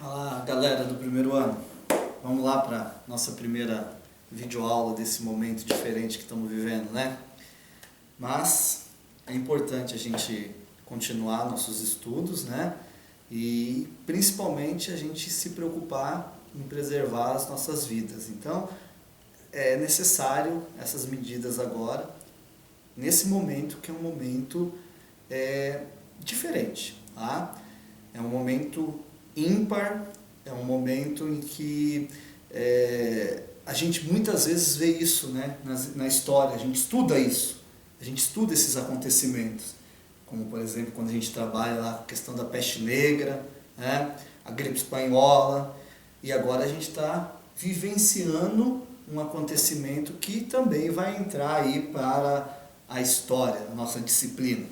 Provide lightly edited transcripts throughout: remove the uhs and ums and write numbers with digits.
Fala galera do primeiro ano, vamos lá para nossa primeira videoaula desse momento diferente que estamos vivendo, né? Mas é importante a gente continuar nossos estudos, né? E principalmente a gente se preocupar em preservar as nossas vidas. Então é necessário essas medidas agora, nesse momento que é um momento diferente, tá? É um momento ímpar, é um momento em que a gente muitas vezes vê isso, né, na história, a gente estuda isso, a gente estuda esses acontecimentos, como por exemplo quando a gente trabalha lá com a questão da peste negra, né, a gripe espanhola, e agora a gente está vivenciando um acontecimento que também vai entrar aí para a história, a nossa disciplina.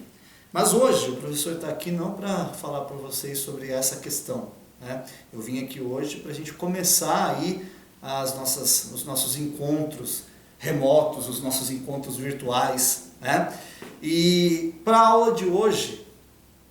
Mas hoje o professor está aqui não para falar para vocês sobre essa questão, né? Eu vim aqui hoje para a gente começar aí os nossos encontros remotos, os nossos encontros virtuais, né? E para a aula de hoje,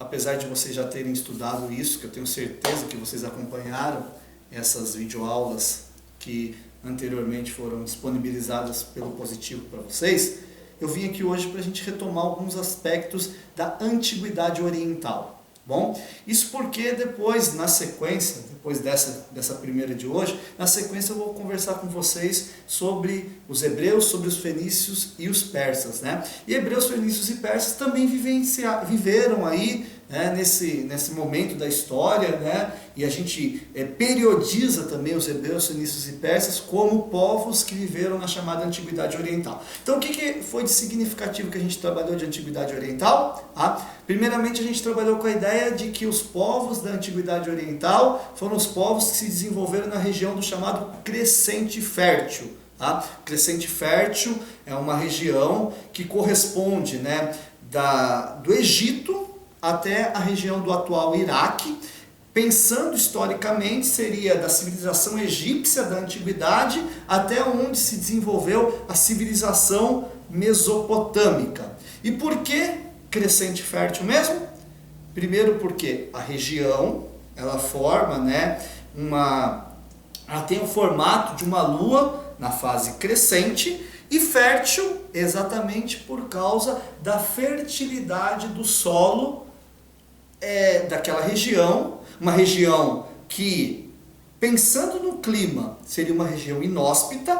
apesar de vocês já terem estudado isso, que eu tenho certeza que vocês acompanharam essas videoaulas que anteriormente foram disponibilizadas pelo Positivo para vocês, eu vim aqui hoje para a gente retomar alguns aspectos da Antiguidade Oriental. Bom, isso porque depois, na sequência, depois dessa primeira de hoje, na sequência eu vou conversar com vocês sobre os hebreus, sobre os fenícios e os persas, né? E hebreus, fenícios e persas também viveram aí, né, nesse momento da história, né? E a gente periodiza também os hebreus, fenícios e persas como povos que viveram na chamada Antiguidade Oriental. Então o que foi de significativo que a gente trabalhou de Antiguidade Oriental? Primeiramente a gente trabalhou com a ideia de que os povos da Antiguidade Oriental foram os povos que se desenvolveram na região do chamado Crescente Fértil. Crescente Fértil é uma região que corresponde, né, do Egito até a região do atual Iraque. Pensando historicamente, seria da civilização egípcia da antiguidade até onde se desenvolveu a civilização mesopotâmica. E por que Crescente Fértil mesmo? Primeiro porque a região, ela forma, né, ela tem o formato de uma lua na fase crescente, e fértil exatamente por causa da fertilidade do solo daquela região, uma região que, pensando no clima, seria uma região inóspita,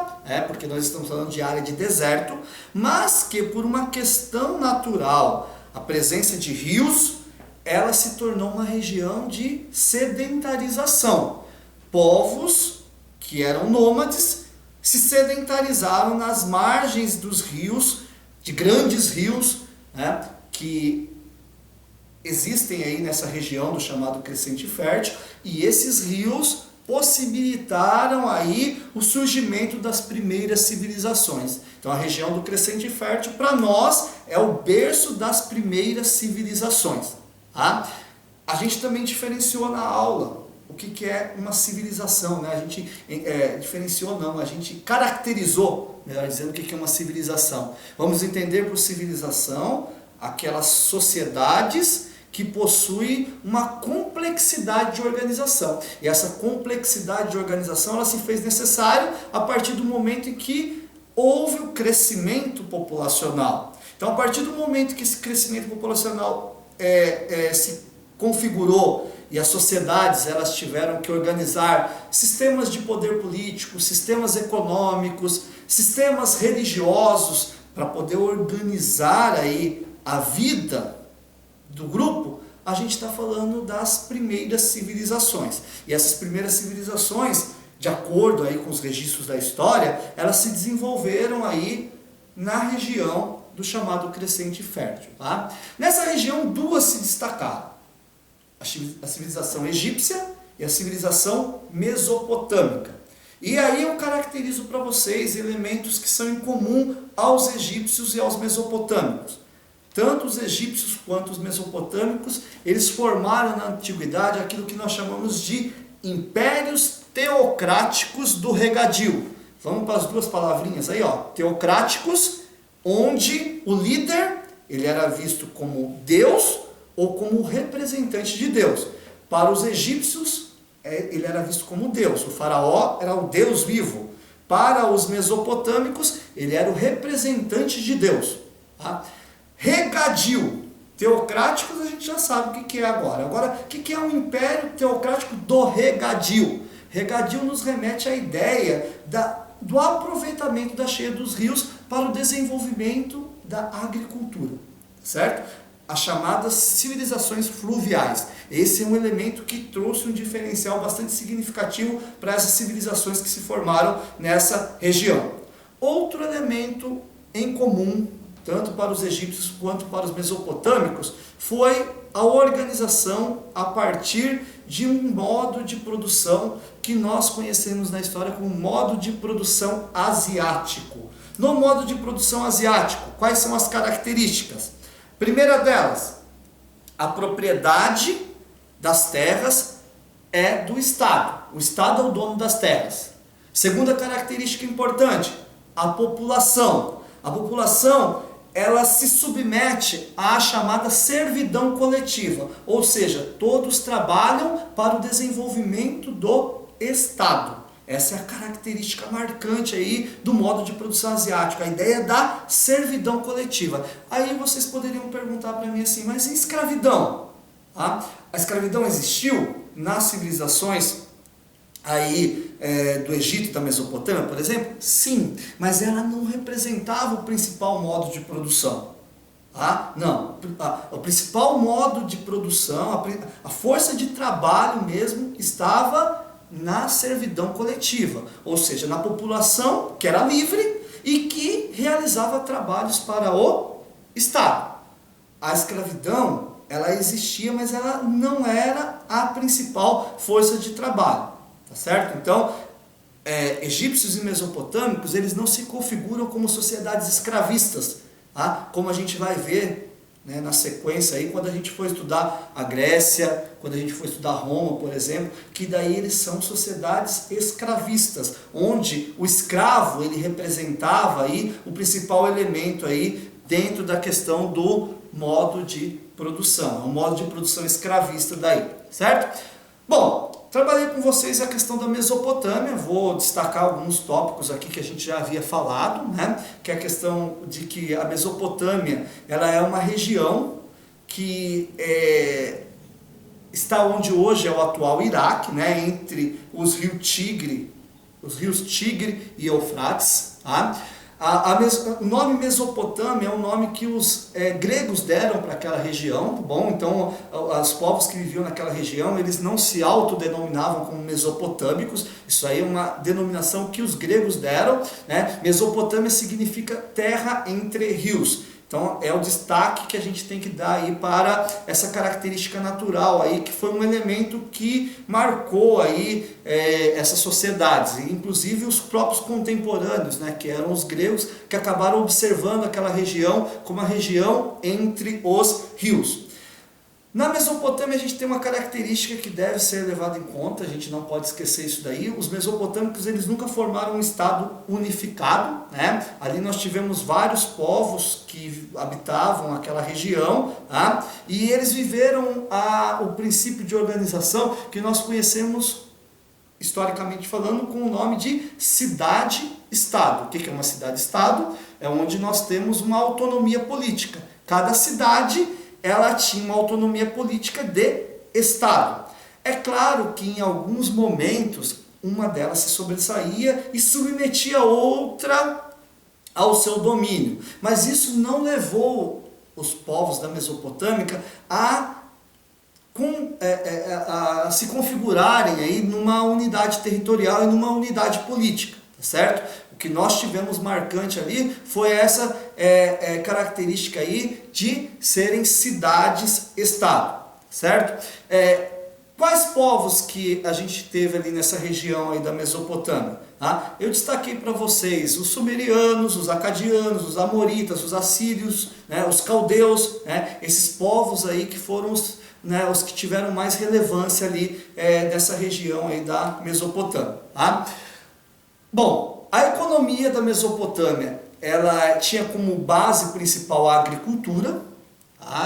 porque nós estamos falando de área de deserto, mas que por uma questão natural, a presença de rios, ela se tornou uma região de sedentarização. Povos que eram nômades se sedentarizaram nas margens dos rios, de grandes rios, né, que existem aí nessa região do chamado Crescente Fértil, e esses rios possibilitaram aí o surgimento das primeiras civilizações. Então a região do Crescente Fértil para nós é o berço das primeiras civilizações. A gente também diferenciou na aula o que é uma civilização, né? A gente diferenciou não, a gente caracterizou, melhor dizendo, o que é uma civilização. Vamos entender por civilização aquelas sociedades que possuem uma complexidade de organização. E essa complexidade de organização ela se fez necessária a partir do momento em que houve o crescimento populacional. Então, a partir do momento que esse crescimento populacional se configurou e as sociedades elas tiveram que organizar sistemas de poder político, sistemas econômicos, sistemas religiosos para poder organizar aí a vida do grupo, a gente está falando das primeiras civilizações. E essas primeiras civilizações, de acordo aí com os registros da história, elas se desenvolveram aí na região do chamado Crescente Fértil. Nessa região, duas se destacaram: a civilização egípcia e a civilização mesopotâmica. E aí eu caracterizo para vocês elementos que são em comum aos egípcios e aos mesopotâmicos. Tanto os egípcios quanto os mesopotâmicos, eles formaram na antiguidade aquilo que nós chamamos de impérios teocráticos do regadio. Vamos para as duas palavrinhas aí, teocráticos, onde o líder ele era visto como Deus ou como representante de Deus. Para os egípcios, ele era visto como Deus. O faraó era o Deus vivo. Para os mesopotâmicos, ele era o representante de Deus. Tá? Regadio. Teocráticos a gente já sabe o que é agora. Agora, o que é um império teocrático do regadio? Regadio nos remete à ideia do aproveitamento da cheia dos rios para o desenvolvimento da agricultura, certo? As chamadas civilizações fluviais. Esse é um elemento que trouxe um diferencial bastante significativo para essas civilizações que se formaram nessa região. Outro elemento em comum, tanto para os egípcios quanto para os mesopotâmicos, foi a organização a partir de um modo de produção que nós conhecemos na história como modo de produção asiático. No modo de produção asiático, quais são as características? Primeira delas, a propriedade das terras é do Estado. O Estado é o dono das terras. Segunda característica importante, a população. A população, ela se submete à chamada servidão coletiva, ou seja, todos trabalham para o desenvolvimento do Estado. Essa é a característica marcante aí do modo de produção asiático, a ideia da servidão coletiva. Aí vocês poderiam perguntar para mim assim, mas e escravidão? A escravidão existiu nas civilizações aí do Egito e da Mesopotâmia, por exemplo? Sim, mas ela não representava o principal modo de produção. Não, o principal modo de produção, a força de trabalho mesmo estava na servidão coletiva, ou seja, na população que era livre e que realizava trabalhos para o Estado. A escravidão, ela existia, mas ela não era a principal força de trabalho, tá certo? Então, egípcios e mesopotâmicos, eles não se configuram como sociedades escravistas, como a gente vai ver, né, na sequência aí, quando a gente for estudar a Grécia, quando a gente for estudar Roma, por exemplo, que daí eles são sociedades escravistas, onde o escravo ele representava aí o principal elemento aí dentro da questão do modo de produção, o modo de produção escravista daí, certo? Bom, trabalhei com vocês a questão da Mesopotâmia, vou destacar alguns tópicos aqui que a gente já havia falado, né? Que é a questão de que a Mesopotâmia ela é uma região que está onde hoje é o atual Iraque, né? Entre os rios Tigre e Eufrates. Tá? O nome Mesopotâmia é um nome que os gregos deram para aquela região, tá bom? Então, os povos que viviam naquela região, eles não se autodenominavam como mesopotâmicos, isso aí é uma denominação que os gregos deram, né? Mesopotâmia significa terra entre rios. Então, é o destaque que a gente tem que dar aí para essa característica natural aí, que foi um elemento que marcou aí essas sociedades, inclusive os próprios contemporâneos, né, que eram os gregos, que acabaram observando aquela região como a região entre os rios. Na Mesopotâmia a gente tem uma característica que deve ser levada em conta, a gente não pode esquecer isso daí. Os mesopotâmicos eles nunca formaram um estado unificado, né? Ali nós tivemos vários povos que habitavam aquela região, tá? E eles viveram o princípio de organização que nós conhecemos historicamente falando com o nome de cidade-estado. O que é uma cidade-estado? É onde nós temos uma autonomia política. Cada cidade ela tinha uma autonomia política de Estado. É claro que em alguns momentos uma delas se sobressaía e submetia a outra ao seu domínio, mas isso não levou os povos da Mesopotâmica a se configurarem aí numa unidade territorial e numa unidade política, tá certo? O que nós tivemos marcante ali foi essa característica aí de serem cidades-estado, certo? Quais povos que a gente teve ali nessa região aí da Mesopotâmia? Tá? Eu destaquei para vocês os sumerianos, os acadianos, os amoritas, os assírios, né, os caldeus, né, esses povos aí que foram os que tiveram mais relevância ali nessa região aí da Mesopotâmia. Tá? Bom, a economia da Mesopotâmia, ela tinha como base principal a agricultura,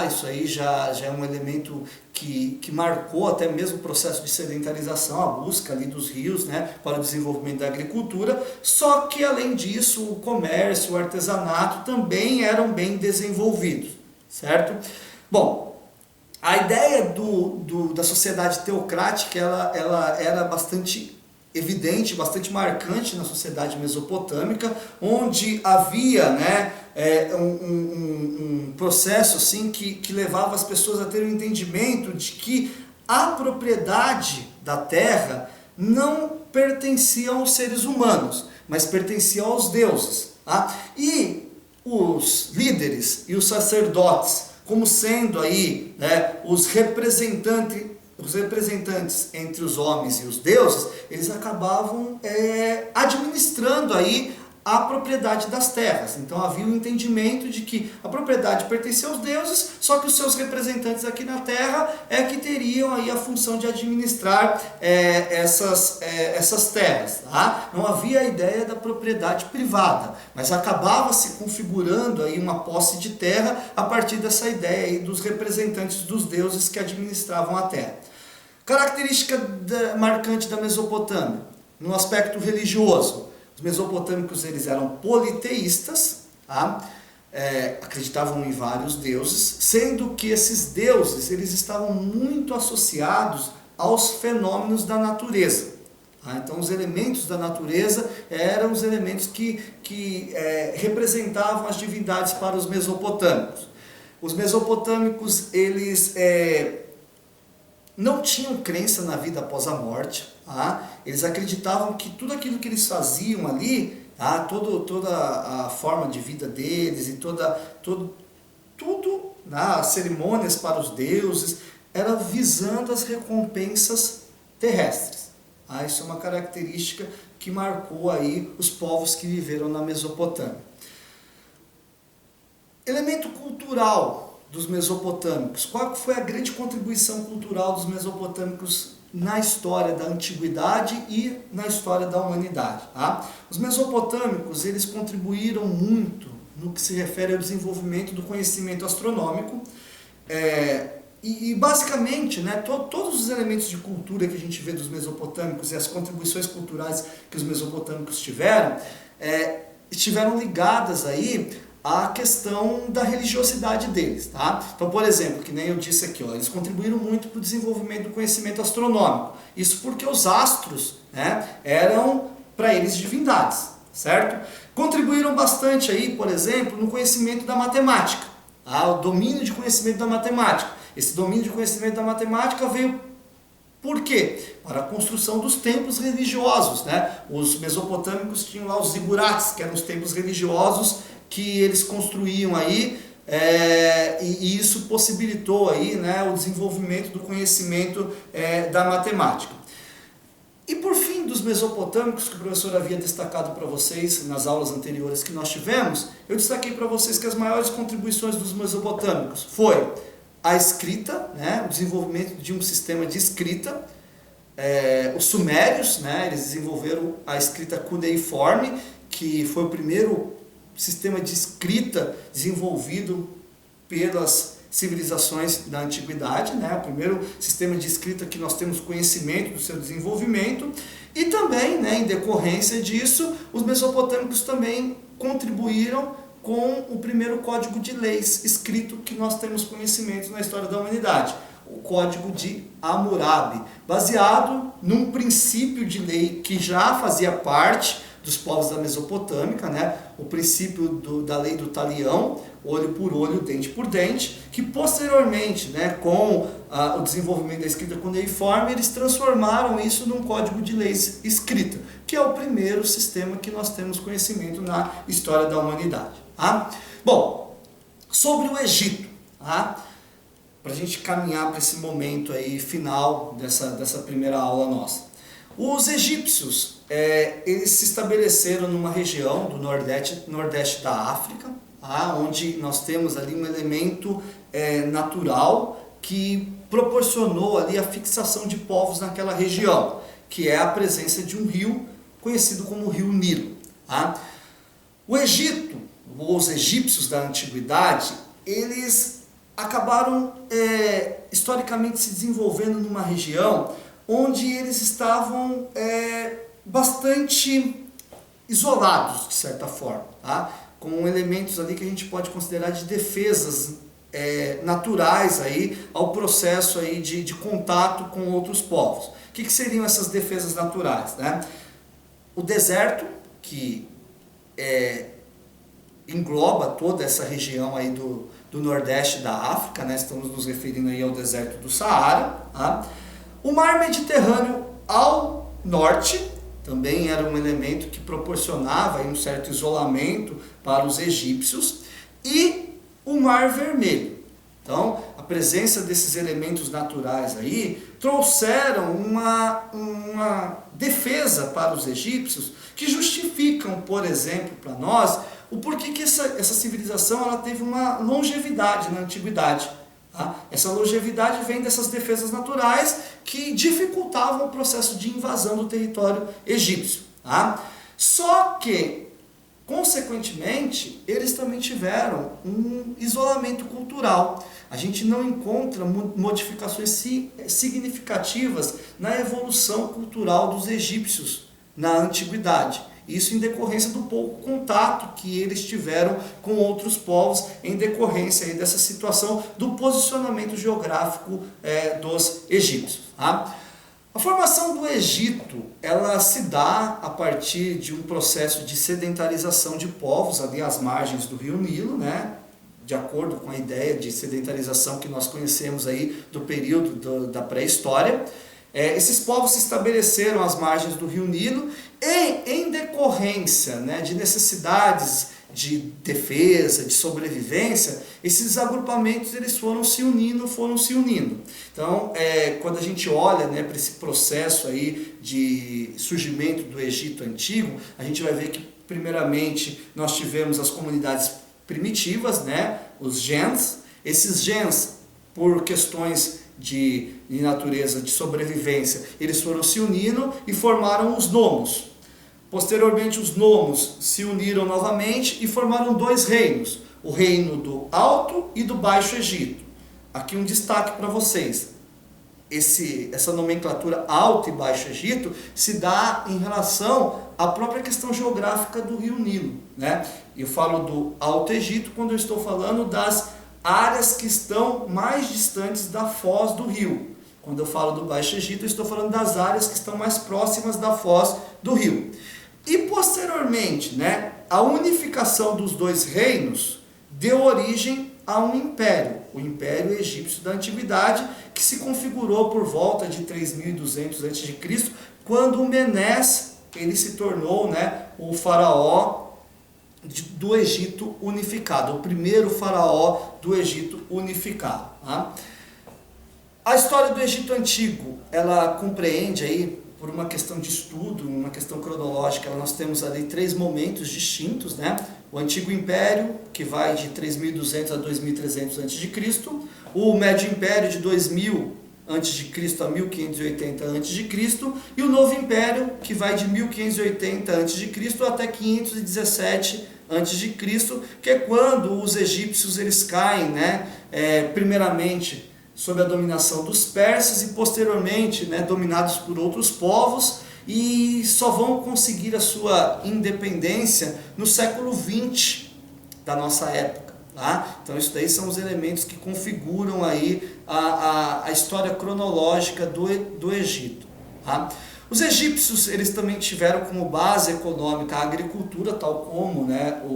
Isso aí já é um elemento que marcou até mesmo o processo de sedentarização, a busca ali dos rios, né, para o desenvolvimento da agricultura, só que além disso o comércio, o artesanato também eram bem desenvolvidos, certo? Bom, a ideia da sociedade teocrática ela era bastante evidente, bastante marcante na sociedade mesopotâmica, onde havia, né, um processo assim, que levava as pessoas a ter um entendimento de que a propriedade da terra não pertencia aos seres humanos, mas pertencia aos deuses. Tá? E os líderes e os sacerdotes, como sendo aí, né, os representantes entre os homens e os deuses, eles acabavam administrando aí a propriedade das terras. Então havia um entendimento de que a propriedade pertencia aos deuses, só que os seus representantes aqui na terra que teriam aí a função de administrar essas terras. Tá? Não havia a ideia da propriedade privada, mas acabava se configurando aí uma posse de terra a partir dessa ideia aí dos representantes dos deuses que administravam a terra. Característica marcante da Mesopotâmia, no aspecto religioso. Os mesopotâmicos eles eram politeístas, tá? Acreditavam em vários deuses, sendo que esses deuses eles estavam muito associados aos fenômenos da natureza. Tá? Então os elementos da natureza eram os elementos que representavam as divindades para os mesopotâmicos. Os mesopotâmicos eles não tinham crença na vida após a morte, tá? Eles acreditavam que tudo aquilo que eles faziam ali, tá? Toda a forma de vida deles e tudo, né? As cerimônias para os deuses, era visando as recompensas terrestres. Tá? Isso é uma característica que marcou aí os povos que viveram na Mesopotâmia. Elemento cultural dos mesopotâmicos. Qual foi a grande contribuição cultural dos mesopotâmicos na história da antiguidade e na história da humanidade? Tá? Os mesopotâmicos eles contribuíram muito no que se refere ao desenvolvimento do conhecimento astronômico e basicamente, né, todos os elementos de cultura que a gente vê dos mesopotâmicos e as contribuições culturais que os mesopotâmicos tiveram estiveram ligadas aí a questão da religiosidade deles, tá? Então, por exemplo, que nem eu disse aqui, eles contribuíram muito para o desenvolvimento do conhecimento astronômico. Isso porque os astros, né, eram para eles divindades, certo? Contribuíram bastante aí, por exemplo, no conhecimento da matemática, tá? O domínio de conhecimento da matemática. Esse domínio de conhecimento da matemática veio por quê? Para a construção dos templos religiosos, né? Os mesopotâmicos tinham lá os zigurates, que eram os templos religiosos que eles construíam aí, e isso possibilitou aí, né, o desenvolvimento do conhecimento da matemática. E por fim, dos mesopotâmicos, que o professor havia destacado para vocês nas aulas anteriores que nós tivemos, eu destaquei para vocês que as maiores contribuições dos mesopotâmicos foi a escrita, né, o desenvolvimento de um sistema de escrita. Os sumérios, né, eles desenvolveram a escrita cuneiforme, que foi o primeiro sistema de escrita desenvolvido pelas civilizações da antiguidade, né? O primeiro sistema de escrita que nós temos conhecimento do seu desenvolvimento, e também, né, em decorrência disso, os mesopotâmicos também contribuíram com o primeiro código de leis escrito que nós temos conhecimento na história da humanidade, o Código de Hammurabi, baseado num princípio de lei que já fazia parte dos povos da Mesopotâmica, né? O princípio da lei do talião, olho por olho, dente por dente, que posteriormente, né, com o desenvolvimento da escrita cuneiforme, eles transformaram isso num código de leis escrita, que é o primeiro sistema que nós temos conhecimento na história da humanidade. Tá? Bom, sobre o Egito, tá? Para a gente caminhar para esse momento aí final dessa primeira aula nossa. Os egípcios, eles se estabeleceram numa região do nordeste da África, tá? Onde nós temos ali um elemento natural que proporcionou ali a fixação de povos naquela região, que é a presença de um rio conhecido como o Rio Nilo. Tá? O Egito, ou os egípcios da antiguidade, eles acabaram historicamente se desenvolvendo numa região onde eles estavam bastante isolados, de certa forma, tá? Com elementos ali que a gente pode considerar de defesas naturais aí ao processo aí de contato com outros povos. O que seriam essas defesas naturais, né? O deserto, que engloba toda essa região aí do nordeste da África, né? Estamos nos referindo aí ao deserto do Saara, tá? O mar Mediterrâneo ao norte também era um elemento que proporcionava aí um certo isolamento para os egípcios, e o Mar Vermelho. Então, a presença desses elementos naturais aí trouxeram uma defesa para os egípcios que justificam, por exemplo, para nós, o porquê que essa civilização ela teve uma longevidade na antiguidade. Tá? Essa longevidade vem dessas defesas naturais que dificultavam o processo de invasão do território egípcio. Tá? Só que, consequentemente, eles também tiveram um isolamento cultural. A gente não encontra modificações significativas na evolução cultural dos egípcios na antiguidade. Isso em decorrência do pouco contato que eles tiveram com outros povos, em decorrência aí dessa situação do posicionamento geográfico dos egípcios. Tá? A formação do Egito, ela se dá a partir de um processo de sedentarização de povos ali às margens do rio Nilo, de acordo com a ideia de sedentarização que nós conhecemos aí do período da pré-história. Esses povos se estabeleceram às margens do rio Nilo e, em decorrência de necessidades de defesa, de sobrevivência, esses agrupamentos eles foram se unindo. Então, quando a gente olha para esse processo aí de surgimento do Egito Antigo, a gente vai ver que, primeiramente, nós tivemos as comunidades primitivas, os gens. Esses gens, por questões de natureza, de sobrevivência, eles foram se unindo e formaram os nomos. Posteriormente, os nomos se uniram novamente e formaram dois reinos, o reino do Alto e do Baixo Egito. Aqui um destaque para vocês. Essa nomenclatura Alto e Baixo Egito se dá em relação à própria questão geográfica do rio Nilo. Eu falo do Alto Egito quando eu estou falando das áreas que estão mais distantes da foz do rio. Quando eu falo do Baixo Egito, eu estou falando das áreas que estão mais próximas da foz do rio. E posteriormente, a unificação dos dois reinos deu origem a um império, o Império Egípcio da Antiguidade, que se configurou por volta de 3200 a.C., quando o Menés ele se tornou o faraó do Egito unificado, o primeiro faraó do Egito unificado. Tá? A história do Egito Antigo, ela compreende aí, por uma questão de estudo, uma questão cronológica, nós temos ali 3 momentos distintos, O Antigo Império, que vai de 3200 a 2300 a.C., o Médio Império de 2000 a.C. a 1580 a.C., e o Novo Império, que vai de 1580 a.C. até 517 a.C., que é quando os egípcios eles caem, primeiramente sob a dominação dos persas e posteriormente dominados por outros povos, e só vão conseguir a sua independência no século XX da nossa época. Tá? Então isso daí são os elementos que configuram aí a história cronológica do Egito. Tá? Os egípcios eles também tiveram como base econômica a agricultura, tal como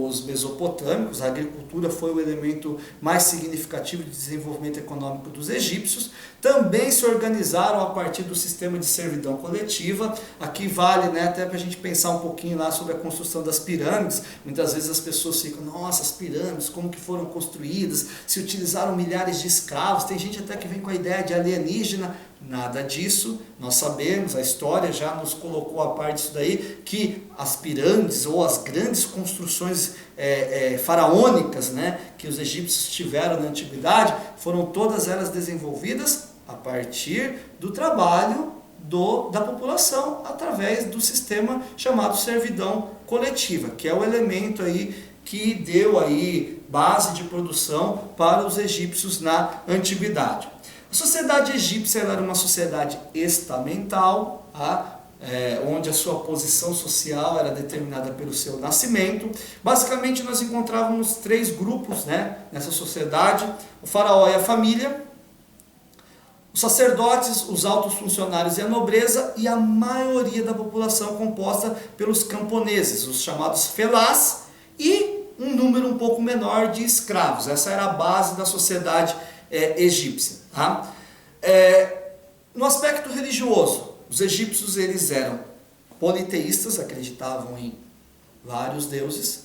os mesopotâmicos. A agricultura foi o elemento mais significativo de desenvolvimento econômico dos egípcios. Também se organizaram a partir do sistema de servidão coletiva. Aqui vale até para a gente pensar um pouquinho lá sobre a construção das pirâmides. Muitas vezes as pessoas ficam, nossa, as pirâmides, como que foram construídas? Se utilizaram milhares de escravos. Tem gente até que vem com a ideia de alienígena. Nada disso, nós sabemos, a história já nos colocou a par disso daí, que as pirâmides ou as grandes construções faraônicas que os egípcios tiveram na antiguidade, foram todas elas desenvolvidas a partir do trabalho da população, através do sistema chamado servidão coletiva, que é o elemento aí que deu aí base de produção para os egípcios na antiguidade. A sociedade egípcia era uma sociedade estamental, onde a sua posição social era determinada pelo seu nascimento. Basicamente nós encontrávamos 3 grupos, né, nessa sociedade: o faraó e a família, os sacerdotes, os altos funcionários e a nobreza, e a maioria da população composta pelos camponeses, os chamados felás, e um número um pouco menor de escravos. Essa era a base da sociedade egípcia. Tá? No aspecto religioso, os egípcios eles eram politeístas, acreditavam em vários deuses.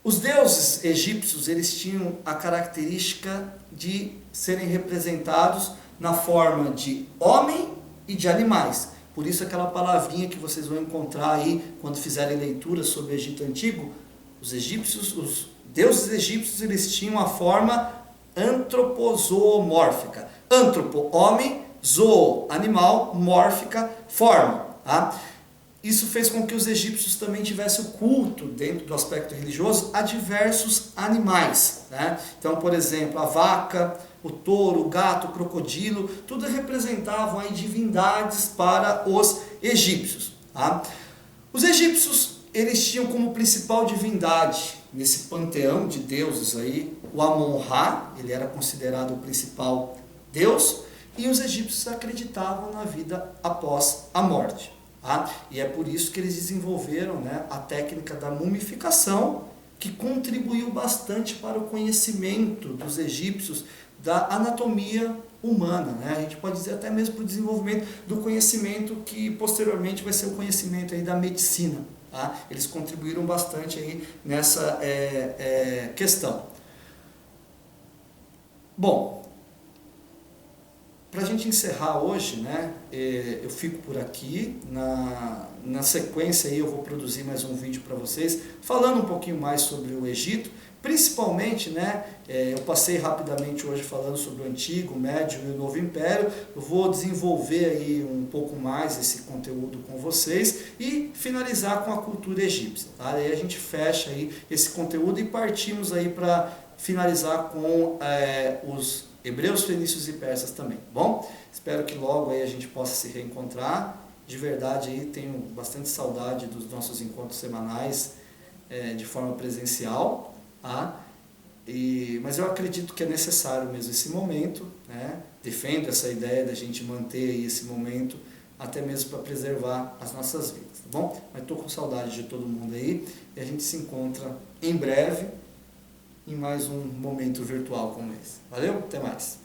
Os deuses egípcios eles tinham a característica de serem representados na forma de homem e de animais. Por isso aquela palavrinha que vocês vão encontrar aí quando fizerem leitura sobre o Egito Antigo, os deuses egípcios eles tinham a forma antropozoomórfica. Antropo, homem, zoo, animal, mórfica, forma. Tá? Isso fez com que os egípcios também tivessem o culto, dentro do aspecto religioso, a diversos animais. Né? Então, por exemplo, a vaca, o touro, o gato, o crocodilo, tudo representavam aí divindades para os egípcios. Tá? Os egípcios eles tinham como principal divindade, nesse panteão de deuses aí, o Amon-Ra, ele era considerado o principal deus, e os egípcios acreditavam na vida após a morte. Tá? E é por isso que eles desenvolveram, né, a técnica da mumificação, que contribuiu bastante para o conhecimento dos egípcios da anatomia humana. Né? A gente pode dizer até mesmo para o desenvolvimento do conhecimento que posteriormente vai ser o conhecimento aí da medicina. Tá? Eles contribuíram bastante aí nessa questão. Bom, para a gente encerrar hoje, né, eu fico por aqui. Na sequência aí eu vou produzir mais um vídeo para vocês, falando um pouquinho mais sobre o Egito. Principalmente, né, eu passei rapidamente hoje falando sobre o Antigo, o Médio e o Novo Império. Eu vou desenvolver aí um pouco mais esse conteúdo com vocês e finalizar com a cultura egípcia. Tá? Aí a gente fecha aí esse conteúdo e partimos aí para finalizar com os hebreus, fenícios e persas também. Bom, espero que logo aí a gente possa se reencontrar. De verdade aí tenho bastante saudade dos nossos encontros semanais de forma presencial. Mas eu acredito que é necessário mesmo esse momento, né? Defendo essa ideia da gente manter aí esse momento, até mesmo para preservar as nossas vidas, tá bom? Mas estou com saudade de todo mundo aí, e a gente se encontra em breve em mais um momento virtual como esse. Valeu? Até mais!